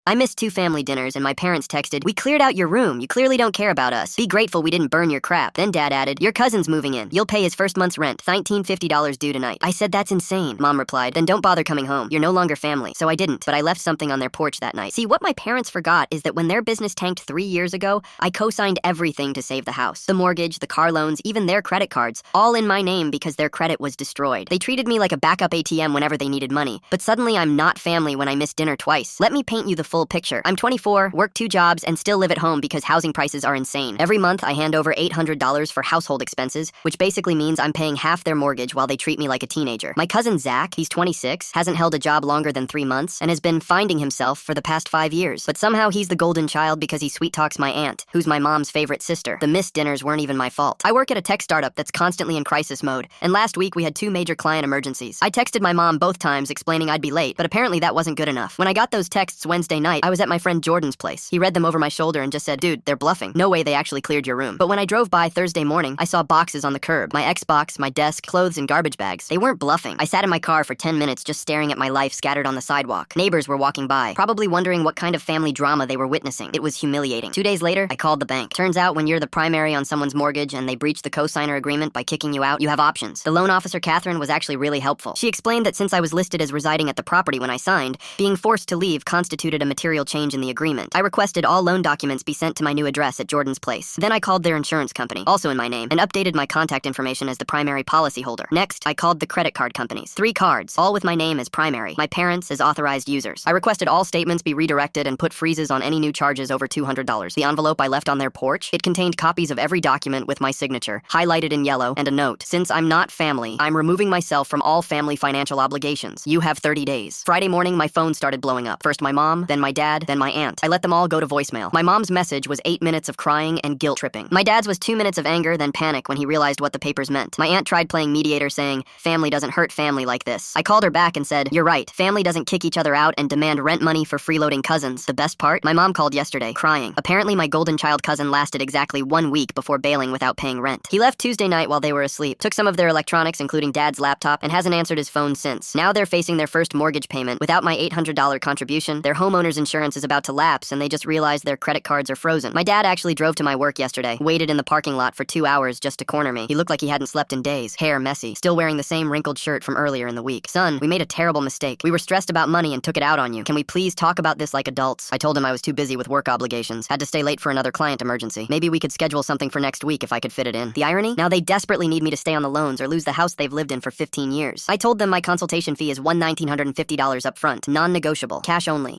I missed 2 family dinners and my parents texted, "We cleared out your room. You clearly don't care about us. Be grateful we didn't burn your crap." Then Dad added, "Your cousin's moving in. You'll pay his first month's rent, $1950 due tonight." I said, "That's insane." Mom replied, "Then don't bother coming home. You're no longer family." So I didn't, but I left something on their porch that night. See, what my parents forgot is that when their business tanked 3 years ago, I co-signed everything to save the house. The mortgage, the car loans, even their credit cards, all in my name because their credit was destroyed. They treated me like a backup ATM whenever they needed money, but suddenly I'm not family when I miss dinner twice. Let me paint you the full picture. I'm 24, work 2 jobs, and still live at home because housing prices are insane. Every month, I hand over $800 for household expenses, which basically means I'm paying half their mortgage while they treat me like a teenager. My cousin Zach, he's 26, hasn't held a job longer than 3 months, and has been finding himself for the past 5 years. But somehow he's the golden child because he sweet talks my aunt, who's my mom's favorite sister. The missed dinners weren't even my fault. I work at a tech startup that's constantly in crisis mode, and last week we had 2 major client emergencies. I texted my mom both times explaining I'd be late, but apparently that wasn't good enough. When I got those texts Wednesday night, I was at my friend Jordan's place. He read them over my shoulder and just said, "Dude, they're bluffing. No way they actually cleared your room." But when I drove by Thursday morning, I saw boxes on the curb. My Xbox, my desk, clothes, and garbage bags. They weren't bluffing. I sat in my car for 10 minutes just staring at my life scattered on the sidewalk. Neighbors were walking by, probably wondering what kind of family drama they were witnessing. It was humiliating. 2 days later, I called the bank. Turns out when you're the primary on someone's mortgage and they breach the co-signer agreement by kicking you out, you have options. The loan officer, Catherine, was actually really helpful. She explained that since I was listed as residing at the property when I signed, being forced to leave constituted a material change in the agreement. I requested all loan documents be sent to my new address at Jordan's place. Then I called their insurance company, also in my name, and updated my contact information as the primary policyholder. Next, I called the credit card companies. 3 cards, all with my name as primary, my parents as authorized users. I requested all statements be redirected and put freezes on any new charges over $200. The envelope I left on their porch, it contained copies of every document with my signature, highlighted in yellow, and a note. "Since I'm not family, I'm removing myself from all family financial obligations. You have 30 days. Friday morning, my phone started blowing up. First my mom, then my dad, then my aunt. I let them all go to voicemail. My mom's message was 8 minutes of crying and guilt tripping. My dad's was 2 minutes of anger, then panic when he realized what the papers meant. My aunt tried playing mediator, saying, "Family doesn't hurt family like this." I called her back and said, "You're right. Family doesn't kick each other out and demand rent money for freeloading cousins." The best part? My mom called yesterday, crying. Apparently my golden child cousin lasted exactly 1 week before bailing without paying rent. He left Tuesday night while they were asleep, took some of their electronics, including Dad's laptop, and hasn't answered his phone since. Now they're facing their first mortgage payment. Without my $800 contribution, their homeowner's insurance is about to lapse, and they just realized their credit cards are frozen. My dad actually drove to my work yesterday, waited in the parking lot for 2 hours just to corner me. He looked like he hadn't slept in days, hair messy, still wearing the same wrinkled shirt from earlier in the week. "Son, we made a terrible mistake. We were stressed about money and took it out on you. Can we please talk about this like adults?" I told him I was too busy with work obligations, had to stay late for another client emergency. Maybe we could schedule something for next week if I could fit it in. The irony? Now they desperately need me to stay on the loans or lose the house they've lived in for 15 years. I told them my consultation fee is $1,950 up front, non-negotiable, cash only.